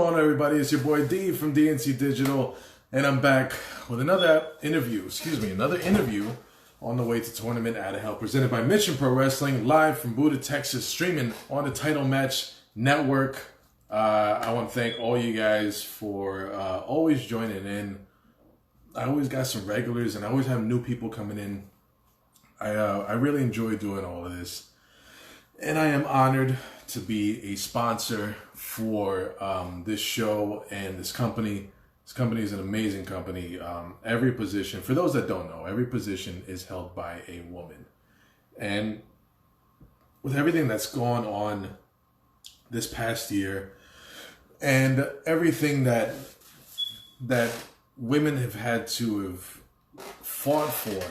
going on, everybody? It's your boy D from DNC Digital, and I'm back with another interview. Another interview on the way to Tournament Out of Hell, presented by Mission Pro Wrestling, live from Buda, Texas, streaming on the Title Match Network. I want to thank all you guys for always joining in. I always got some regulars, and I always have new people coming in. I really enjoy doing all of this, and I am honored to be a sponsor for this show and this company. This company is an amazing company. Every position, for those that don't know, every position is held by a woman. And with everything that's gone on this past year and everything that women have had to have fought for,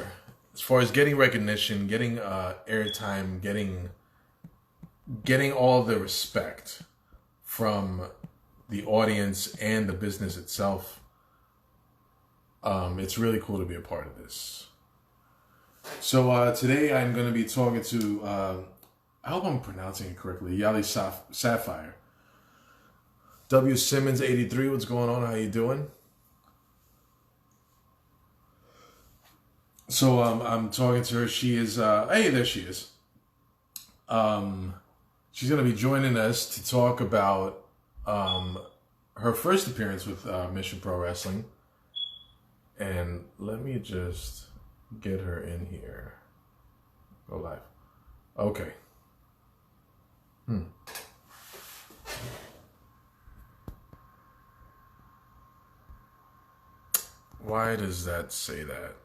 as far as getting recognition, getting airtime, getting all the respect from the audience and the business itself, it's really cool to be a part of this. So today I'm going to be talking to, I hope I'm pronouncing it correctly, Yali Sapphire. W. Simmons 83, what's going on? How you doing? So I'm talking to her. She is, hey, there she is. She's going to be joining us to talk about her first appearance with Mission Pro Wrestling. And let me just get her in here. Go live. Okay. Why does that say that?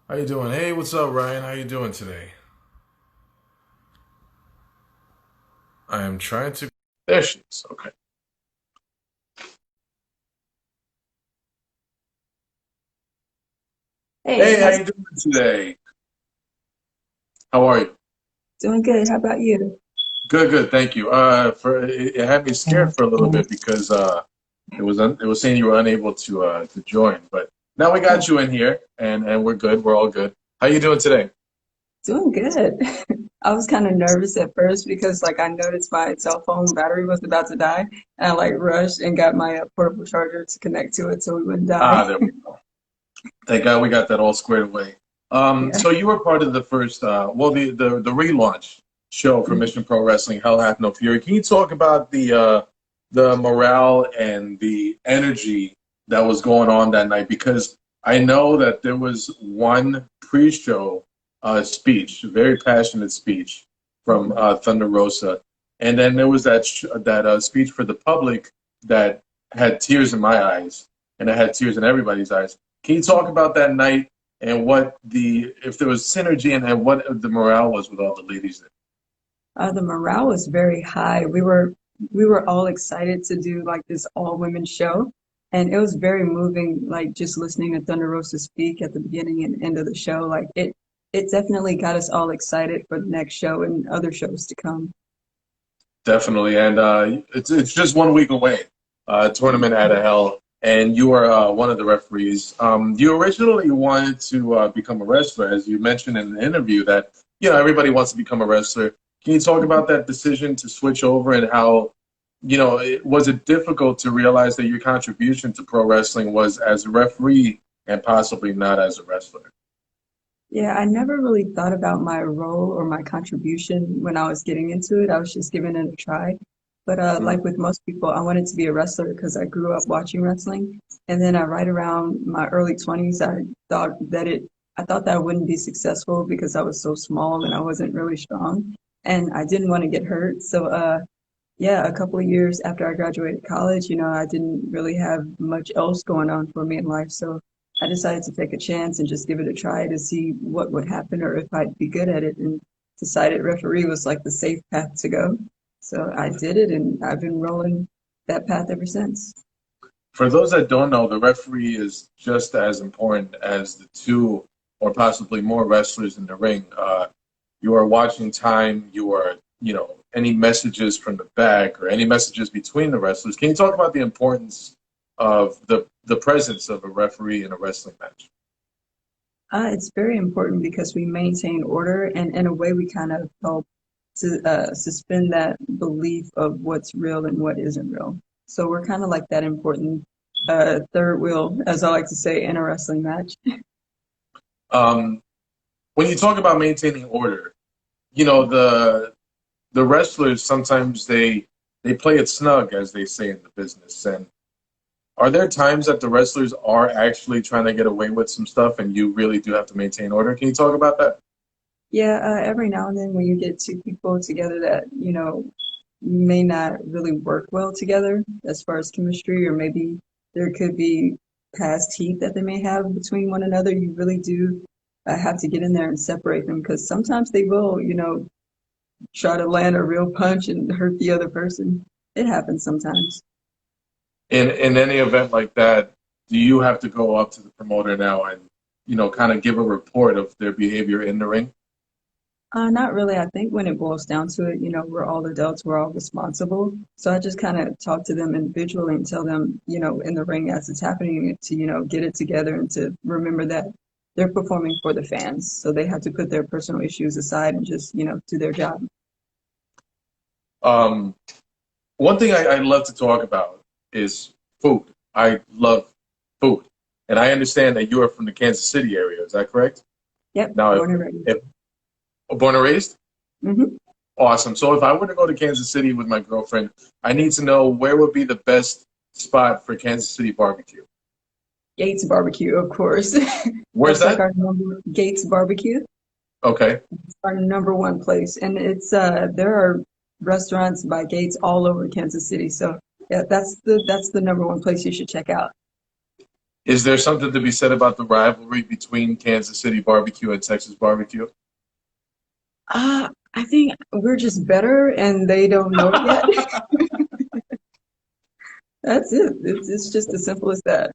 How you doing? Hey, what's up, Ryan? How you doing today? I am trying to... There she is. Okay. Hey, how you doing today? How are you? Doing good. How about you? Good. Thank you. It had me scared for a little bit because it was saying you were unable to join, but now we got you in here, and we're good. We're all good. How you doing today? Doing good. I was kind of nervous at first because I noticed my cell phone battery was about to die, and I rushed and got my portable charger to connect to it so we wouldn't die. There we go. Thank God we got that all squared away. Yeah. So you were part of the first, the relaunch show for Mission Pro Wrestling, Hell Hath No Fury. Can you talk about the morale and the energy that was going on that night? Because I know that there was one pre-show speech, a very passionate speech from Thunder Rosa, and then there was that speech for the public that had tears in my eyes, and it had tears in everybody's eyes. Can you talk about that night and if there was synergy and what the morale was with all the ladies there? The morale was very high. We were all excited to do this all women show, and it was very moving. Just listening to Thunder Rosa speak at the beginning and end of the show, it definitely got us all excited for the next show and other shows to come. Definitely, and it's just 1 week away, Tournament Out of Hell, and you are one of the referees. You originally wanted to become a wrestler, as you mentioned in the interview that everybody wants to become a wrestler. Can you talk about that decision to switch over and how, was it difficult to realize that your contribution to pro wrestling was as a referee and possibly not as a wrestler? Yeah, I never really thought about my role or my contribution when I was getting into it. I was just giving it a try. But like with most people, I wanted to be a wrestler because I grew up watching wrestling. And then right around my early 20s, I thought that I wouldn't be successful because I was so small and I wasn't really strong. And I didn't want to get hurt. So yeah, a couple of years after I graduated college, I didn't really have much else going on for me in life. So I decided to take a chance and just give it a try to see what would happen or if I'd be good at it, and decided referee was the safe path to go. So I did it, and I've been rolling that path ever since. For those that don't know, the referee is just as important as the two or possibly more wrestlers in the ring. You are watching time, you are, any messages from the back or any messages between the wrestlers. Can you talk about the importance of the presence of a referee in a wrestling match? It's very important because we maintain order, and in a way we kind of help to suspend that belief of what's real and what isn't real. So we're kind of like that important third wheel, as I like to say, in a wrestling match. Um, when you talk about maintaining order, you know, the wrestlers sometimes they play it snug, as they say in the business. And are there times that the wrestlers are actually trying to get away with some stuff, and you really do have to maintain order? Can you talk about that? Yeah, every now and then when you get two people together that, you know, may not really work well together as far as chemistry, or maybe there could be past heat that they may have between one another, you really do have to get in there and separate them because sometimes they will, you know, try to land a real punch and hurt the other person. It happens sometimes. In any event like that, do you have to go up to the promoter now and, you know, kind of give a report of their behavior in the ring? Not really. I think when it boils down to it, you know, we're all adults, we're all responsible. So I just kind of talk to them individually and tell them, you know, in the ring as it's happening to, you know, get it together and to remember that they're performing for the fans. So they have to put their personal issues aside and just, you know, do their job. Um, One thing I love to talk about is food. I love food. And I understand that you are from the Kansas City area. Is that correct? Yep, Now, born and raised. if born and raised? Hmm. Awesome. So if I were to go to Kansas City with my girlfriend, I need to know where would be the best spot for Kansas City barbecue. Gates Barbecue, of course. Where's That's like that? our number, Gates Barbecue, Okay. our number one place. And it's there are restaurants by Gates all over Kansas City. So yeah, that's the number one place you should check out. Is there something to be said about the rivalry between Kansas City barbecue and Texas barbecue? I think we're just better and they don't know it yet. That's it. It's just as simple as that.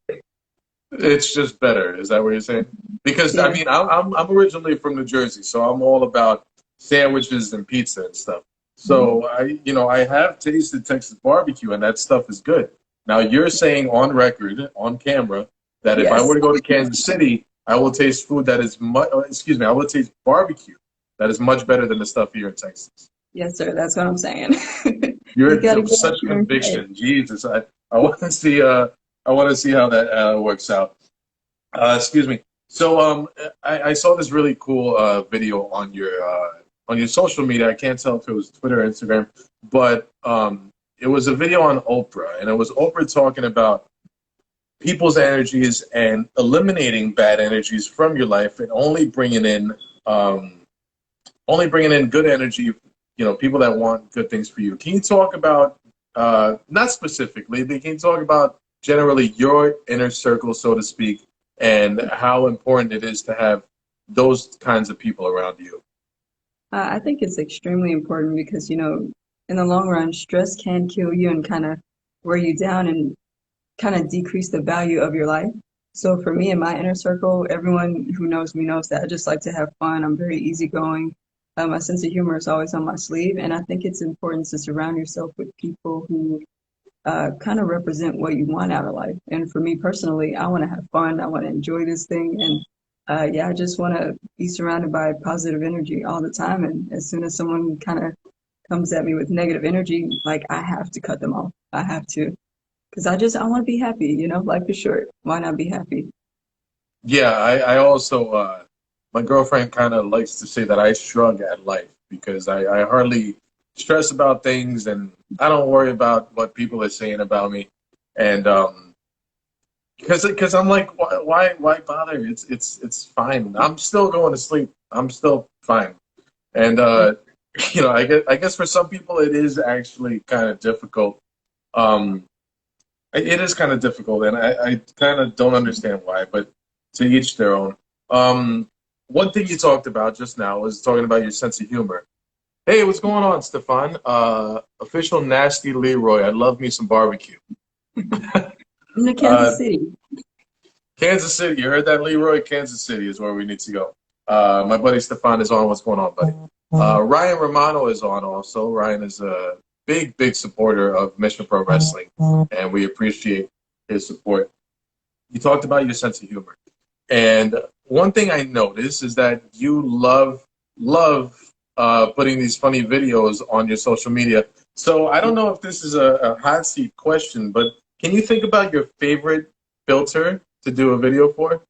It's just better. Is that what you're saying? Because I Yeah. mean, I'm originally from New Jersey, so I'm all about sandwiches and pizza and stuff. Mhm. So I have tasted Texas barbecue, and that stuff is good. Now you're saying on record, on camera, that if I were Yes. to go to Kansas City, I will taste food that is much. Excuse me, I will taste barbecue that is much better than the stuff here in Texas. Yes, sir. That's what I'm saying. You You're got to get out such there and try it. conviction, Jesus. I want to see I want to see how that works out. Excuse me. So I saw this really cool video on your social media. I can't tell if it was Twitter or Instagram, but it was a video on Oprah, and it was Oprah talking about people's energies and eliminating bad energies from your life and um, only bringing in good energy. You know, people that want good things for you. Can you talk about not specifically, but can you talk about generally your inner circle, so to speak, and how important it is to have those kinds of people around you? I think it's extremely important because, you know, in the long run, stress can kill you and kind of wear you down and kind of decrease the value of your life. So for me in my inner circle, everyone who knows me knows that I just like to have fun. I'm very easygoing. My sense of humor is always on my sleeve, and I think it's important to surround yourself with people who kind of represent what you want out of life. And for me personally, I want to have fun. I want to enjoy this thing, and yeah, I just want to be surrounded by positive energy all the time. And as soon as someone kind of comes at me with negative energy, like I have to cut them off. I have to. Because I want to be happy, you know, life is short. Why not be happy? Yeah, I also my girlfriend kind of likes to say that I shrug at life because I hardly stress about things and I don't worry about what people are saying about me. And because I'm like, why bother? It's fine. I'm still going to sleep. I'm still fine. And Yeah. I guess for some people it is actually kind of difficult. Um, it is kind of difficult, and I kind of don't understand why, but to each their own. One thing you talked about just now was talking about your sense of humor. Hey, what's going on, Stefan? Official Nasty Leroy. I love me some barbecue. I'm to Uh, Kansas City. Kansas City. You heard that, Leroy? Kansas City is where we need to go. My buddy Stefan is on. What's going on, buddy? Ryan Romano is on also. Ryan is a big supporter of Mission Pro Wrestling, and we appreciate his support. You talked about your sense of humor. And one thing I noticed is that you love putting these funny videos on your social media. So I don't know if this is a hot seat question, but can you think about your favorite filter to do a video for?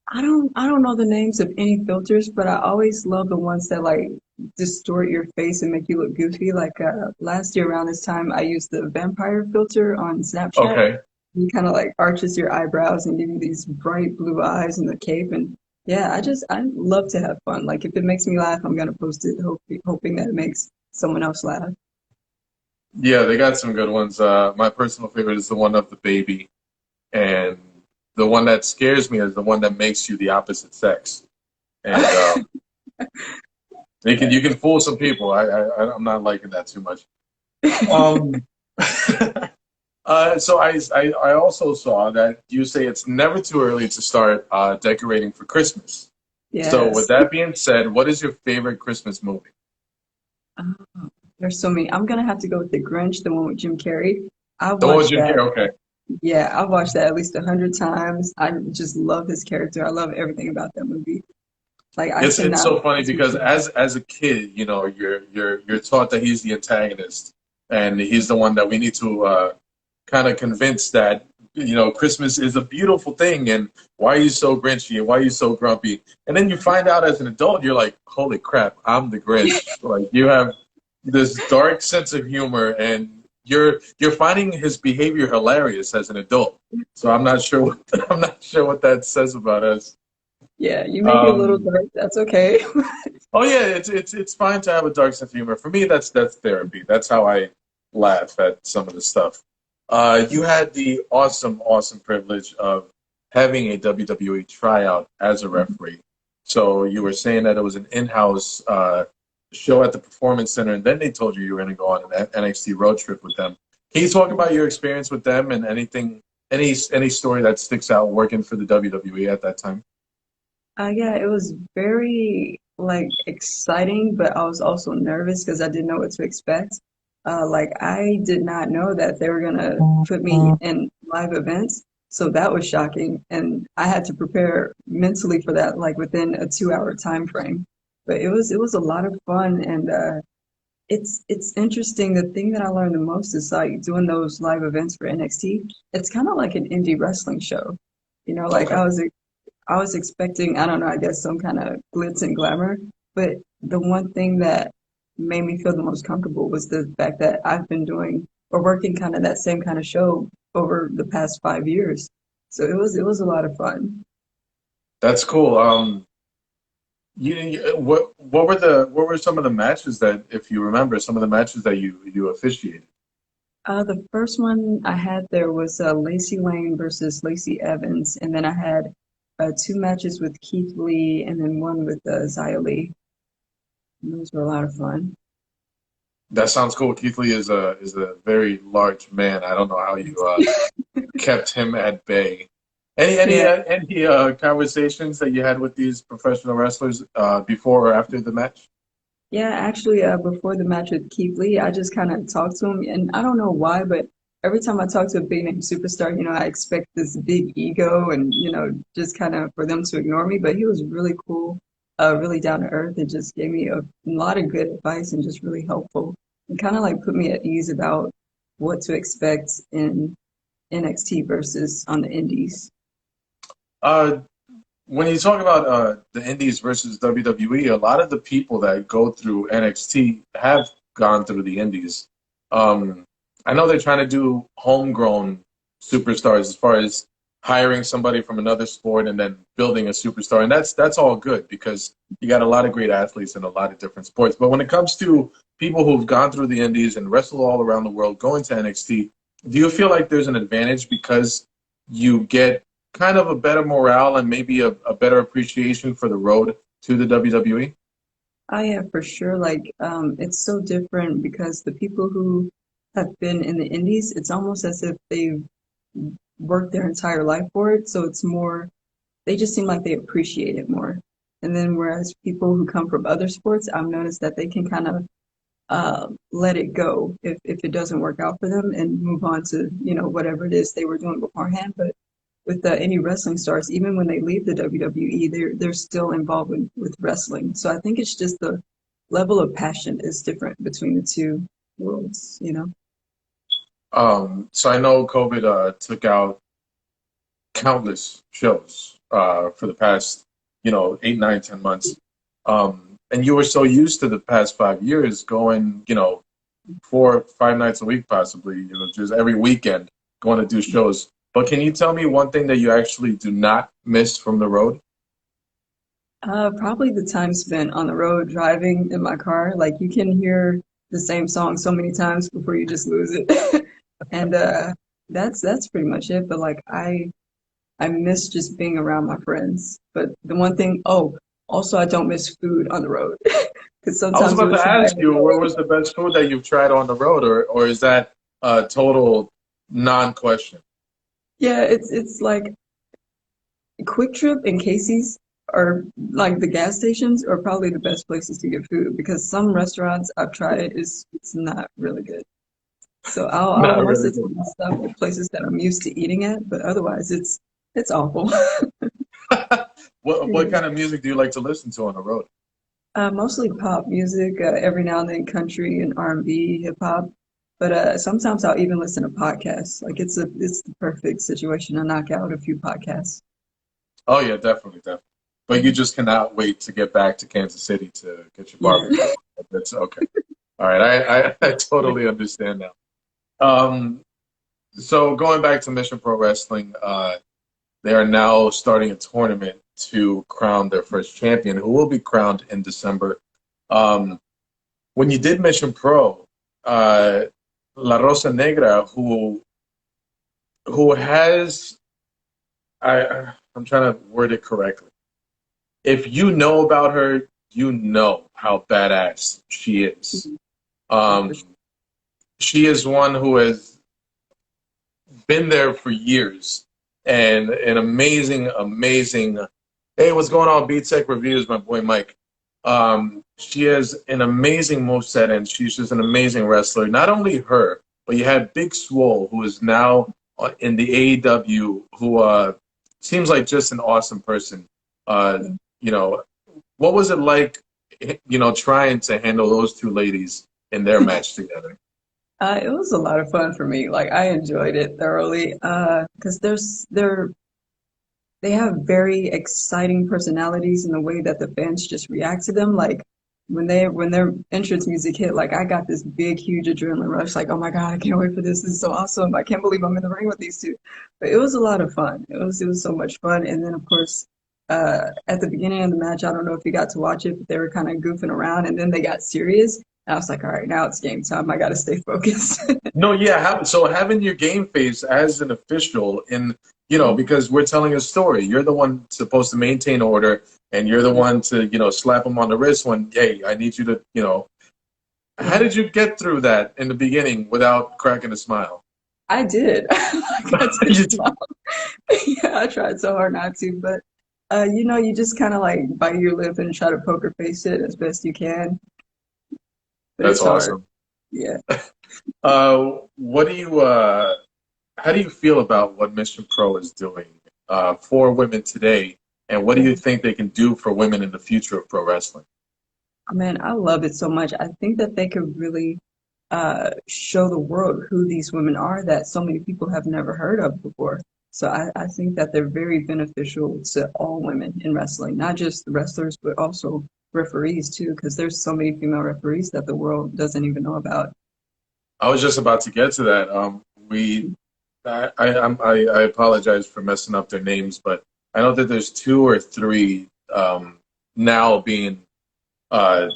I don't know the names of any filters, but I always love the ones that like distort your face and make you look goofy. Like last year around this time, I used the vampire filter on Snapchat. Okay. He kind of like arches your eyebrows and give you these bright blue eyes and the cape. And yeah, I love to have fun. Like if it makes me laugh, I'm gonna post it, hoping that it makes someone else laugh. Yeah, they got some good ones. My personal favorite is the one of the baby, and the one that scares me is the one that makes you the opposite sex. And you can fool some people. I'm not liking that too much. Um, so I also saw that you say it's never too early to start decorating for Christmas. So with Yes. that being said, what is your favorite Christmas movie? Oh, there's so many. I'm gonna have to go with The Grinch, the one with Jim Carrey. I The one with watched Jim that. Carrey. Okay. Yeah, I've watched that at least 100 times. I just love his character. I love everything about that movie. Like I It's cannot so funny switch because it up. as a kid, you know, you're taught that he's the antagonist and he's the one that we need to kind of convince that you know Christmas is a beautiful thing and why are you so grinchy and why are you so grumpy? And then you find out as an adult, you're like, holy crap, I'm the Grinch. Like you have this dark sense of humor and you're finding his behavior hilarious as an adult. So I'm not sure what I'm not sure what that says about us. Yeah, you may be a little Um, dark. That's okay. Oh yeah, it's fine to have a dark sense of humor. For me, that's therapy. That's how I laugh at some of the stuff. You had the awesome privilege of having a WWE tryout as a referee. So you were saying that it was an in-house show at the Performance Center, and then they told you were going to go on an NXT road trip with them. Can you talk about your experience with them and any story that sticks out working for the WWE at that time? Yeah, it was very like exciting, but I was also nervous because I didn't know what to expect. Like I did not know that they were gonna put me in live events, so that was shocking, and I had to prepare mentally for that, like within a 2 hour time frame. But it was a lot of fun, and it's interesting. The thing that I learned the most is like doing those live events for NXT. It's kind of like an indie wrestling show. You know, like Okay. I was expecting, I don't know, I guess some kind of glitz and glamour. But the one thing that made me feel the most comfortable was the fact that I've been doing or working kind of that same kind of show over the past 5 years. So it was a lot of fun. That's cool. What were some of the matches that, if you remember, some of the matches that you officiated? The first one I had there was Lacey Lane versus Lacey Evans, and then I had two matches with Keith Lee and then one with Yali. Those were a lot of fun. That sounds cool. Keith Lee is a very large man. I don't know how you kept him at bay. Yeah, Any conversations that you had with these professional wrestlers before or after the match? yeah, actually, before the match with Keith Lee, I just kind of talked to him, and I don't know why, but every time I talk to a big name superstar, I expect this big ego and, just kind of for them to ignore me. But he was really cool, really down to earth, and just gave me a lot of good advice and just really helpful and kind of like put me at ease about what to expect in NXT versus on the Indies. Uh, when you talk about the Indies versus WWE, a lot of the people that go through NXT have gone through the Indies. Um, I know they're trying to do homegrown superstars as far as hiring somebody from another sport and then building a superstar, and that's all good because you got a lot of great athletes in a lot of different sports. But when it comes to people who've gone through the Indies and wrestle all around the world going to NXT, do you feel like there's an advantage because you get kind of a better morale and maybe a better appreciation for the road to the WWE? Oh yeah, for sure. Like, it's so different because the people who have been in the indies, it's almost as if they've worked their entire life for it. So it's more, they just seem like they appreciate it more. And then whereas people who come from other sports, I've noticed that they can kind of let it go if it doesn't work out for them and move on to, whatever it is they were doing beforehand. But with any wrestling stars, even when they leave the WWE, they're still involved with wrestling. So I think it's just the level of passion is different between the two. worlds, you know. So I know COVID took out countless shows for the past, 8, 9, 10 months. And you were so used to the past 5 years going, 4, 5 nights a week, possibly, just every weekend going to do shows. But can you tell me one thing that you actually do not miss from the road? Probably the time spent on the road driving in my car. Like you can hear the same song so many times before you just lose it. And that's pretty much it. But like I miss just being around my friends. But the one thing, oh, also I don't miss food on the road because I was sometimes you about would to try. ask you, where was the best food that you've tried on the road, or is that a total non-question? Yeah, it's like Quick Trip and Casey's are like the gas stations are probably the best places to get food because some restaurants I've tried it's not really good. So I'll Not most really of the good. time stop at places that I'm used to eating at, but otherwise it's awful. What Yeah. kind of music do you like to listen to on the road? Mostly pop music, every now and then country and R&B, hip hop. But sometimes I'll even listen to podcasts. Like it's the perfect situation to knock out a few podcasts. Oh yeah, definitely, definitely. But you just cannot wait to get back to Kansas City to get your Yeah. barbecue. That's okay. All right, I totally understand now. Um, so going back to Mission Pro Wrestling, they are now starting a tournament to crown their first champion, who will be crowned in December. Um, when you did Mission Pro, uh, La Rosa Negra, who has I'm trying to word it correctly. If you know about her, you know how badass she is. Yeah, Um, for sure. she is one who has been there for years and an amazing, amazing. Hey, what's going on? Beat Tech Reviews, my boy Mike. She has an amazing moveset and she's just an amazing wrestler. Not only her, but you had Big Swole, who is now in the AEW, who seems like just an awesome person. Uh, you know, what was it like, trying to handle those two ladies in their match together? It was a lot of fun for me. Like I enjoyed it thoroughly. Because they have very exciting personalities in the way that the fans just react to them. Like when their entrance music hit, like I got this big, huge adrenaline rush. Like, oh my God, I can't wait for this. This is so awesome. I can't believe I'm in the ring with these two. But it was a lot of fun. It was so much fun. And then of course, at the beginning of the match, I don't know if you got to watch it, but they were kind of goofing around, and then they got serious. And I was like, all right, now it's game time. I got to stay focused. No, yeah. So having your game face as an official in, because we're telling a story. You're the one supposed to maintain order, and you're the Yeah, one to, slap them on the wrist when, hey, I need you to. How yeah. did you get through that in the beginning without cracking a smile? I did. Like I did You smile. did. Yeah, I tried so hard not to, but you just kind of like bite your lip and try to poker face it as best you can, but That's it's hard. awesome. Yeah. What do you? How do you feel about what Mission Pro is doing for women today, and what do you think they can do for women in the future of pro wrestling? Man, I love it so much. I think that they could really show the world who these women are that so many people have never heard of before. So I think that they're very beneficial to all women in wrestling, not just the wrestlers, but also referees too, because there's so many female referees that the world doesn't even know about. I was just about to get to that. I apologize for messing up their names, but I know that there's two or three now being, uh,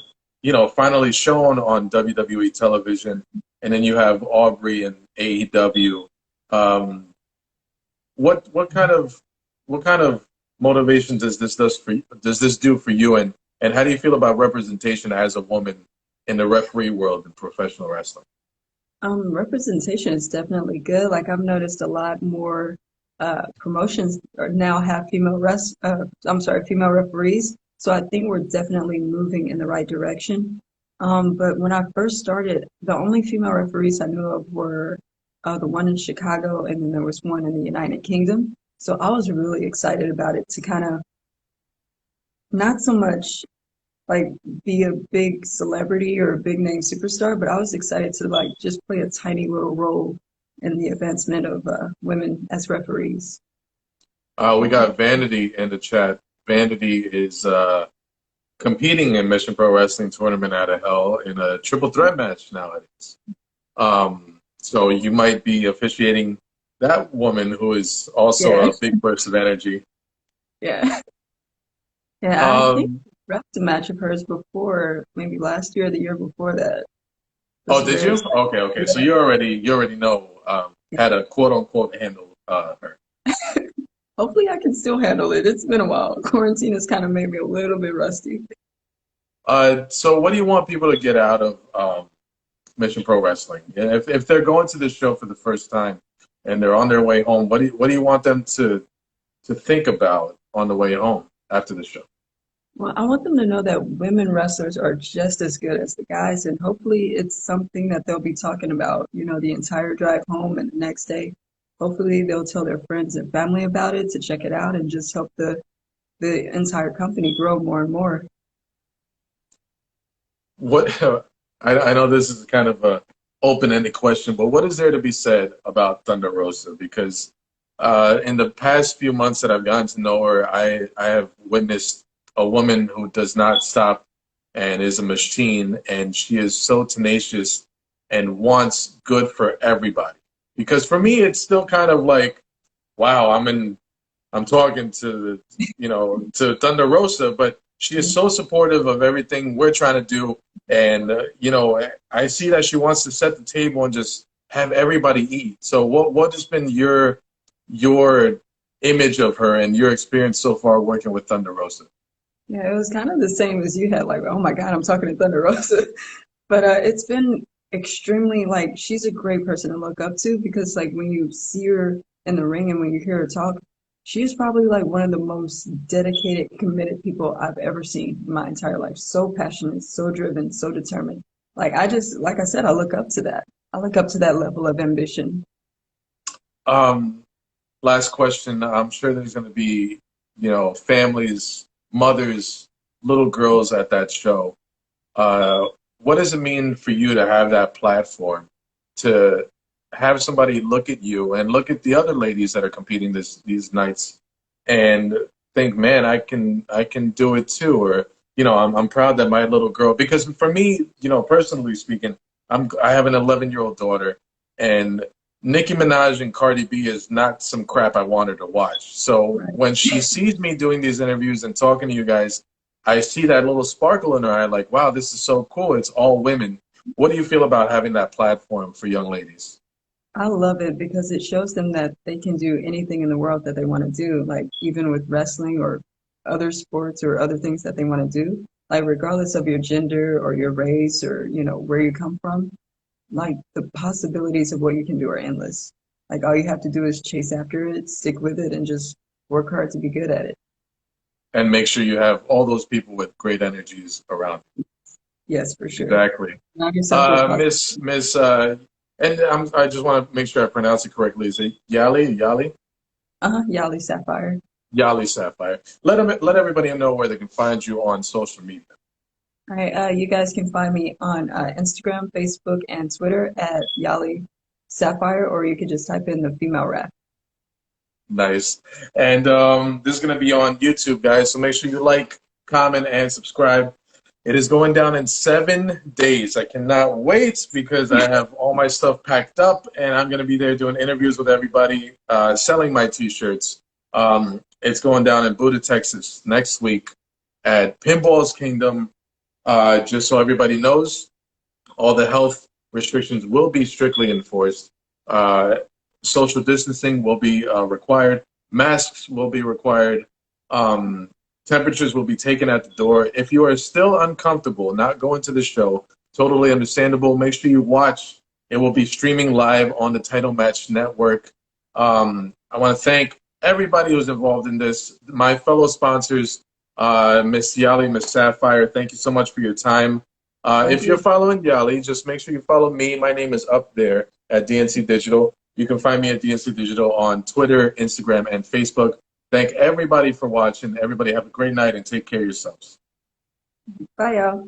finally shown on WWE television, and then you have Aubrey and AEW. Um, what kind of motivation does this do for you, and how do you feel about representation as a woman in the referee world in professional wrestling? Representation is definitely good. Like I've noticed a lot more promotions now have female referees. So I think we're definitely moving in the right direction. But when I first started, the only female referees I knew of were the one in Chicago, and then there was one in the United Kingdom. So I was really excited about it to kind of not so much like be a big celebrity or a big name superstar, but I was excited to like just play a tiny little role in the advancement of women as referees. We got Vanity in the chat. Vanity is competing in Mission Pro Wrestling Tournament out of Hell in a triple threat match nowadays. So you might be officiating that woman who is also Yeah, a big burst of energy. yeah, yeah. I think Um, I repped a match of hers before, maybe last year or the year before that. It was oh, did very you? exciting. Okay, okay. So Yeah, you already know how to quote unquote handle her. hopefully I can still handle it. It's been a while. Quarantine has kind of made me a little bit rusty. So what do you want people to get out of Mission Pro Wrestling? Yeah, if they're going to this show for the first time and they're on their way home, what do you want them to think about on the way home after the show? Well, I want them to know that women wrestlers are just as good as the guys, and hopefully it's something that they'll be talking about, the entire drive home and the next day. Hopefully they'll tell their friends and family about it to check it out and just help the entire company grow more and more. What I know this is kind of a open-ended question, but what is there to be said about Thunder Rosa? Because in the past few months that I've gotten to know her, I have witnessed a woman who does not stop and is a machine, and she is so tenacious and wants good for everybody. Because for me, it's still kind of like, wow, I'm talking to Thunder Rosa, but she is so supportive of everything we're trying to do. And, I see that she wants to set the table and just have everybody eat. So what has been your image of her and your experience so far working with Thunder Rosa? Yeah, it was kind of the same as you had, like, oh my God, I'm talking to Thunder Rosa. But it's been extremely like she's a great person to look up to because like when you see her in the ring and when you hear her talk, she's probably like one of the most dedicated, committed people I've ever seen in my entire life. So passionate, so driven, so determined. Like I said, I look up to that. I look up to that level of ambition. Um, Last question. I'm sure there's going to be, families, mothers, little girls at that show. Uh, what does it mean for you to have that platform to have somebody look at you and look at the other ladies that are competing these nights and think, man, I can do it too, or I'm proud that my little girl. Because for me, personally speaking, I have an 11-year-old daughter, and Nicki Minaj and Cardi B is not some crap I want her to watch. So Right. when she sees me doing these interviews and talking to you guys, I see that little sparkle in her eye, like, wow, this is so cool. It's all women. What do you feel about having that platform for young ladies? I love it because it shows them that they can do anything in the world that they want to do, like even with wrestling or other sports or other things that they want to do. Like regardless of your gender or your race or, where you come from, like the possibilities of what you can do are endless. Like all you have to do is chase after it, stick with it, and just work hard to be good at it. And make sure you have all those people with great energies around you. Yes, for sure. Exactly. Surround yourself with positive. Miss, and I just want to make sure I pronounce it correctly. Is it Yali? Yali? Yali Sapphire. Yali Sapphire. Let everybody know where they can find you on social media. All right, you guys can find me on Instagram, Facebook, and Twitter at Yali Sapphire, or you could just type in the female rap. Nice. And this is going to be on YouTube, guys. So make sure you like, comment, and subscribe. It is going down in 7 days. I cannot wait because I have all my stuff packed up, and I'm going to be there doing interviews with everybody, selling my T-shirts. It's going down in Buda, Texas next week at Pinball's Kingdom. Just so everybody knows, all the health restrictions will be strictly enforced. Social distancing will be required. Masks will be required. Temperatures will be taken at the door. If you are still uncomfortable not going to the show, totally understandable. Make sure you watch. It will be streaming live on the Title Match Network. I want to thank everybody who's involved in this. My fellow sponsors, Miss Yali, Miss Sapphire, thank you so much for your time. If you're following Yali, just make sure you follow me. My name is up there at DNC Digital. You can find me at DNC Digital on Twitter, Instagram, and Facebook. Thank everybody for watching. Everybody have a great night and take care of yourselves. Bye, y'all.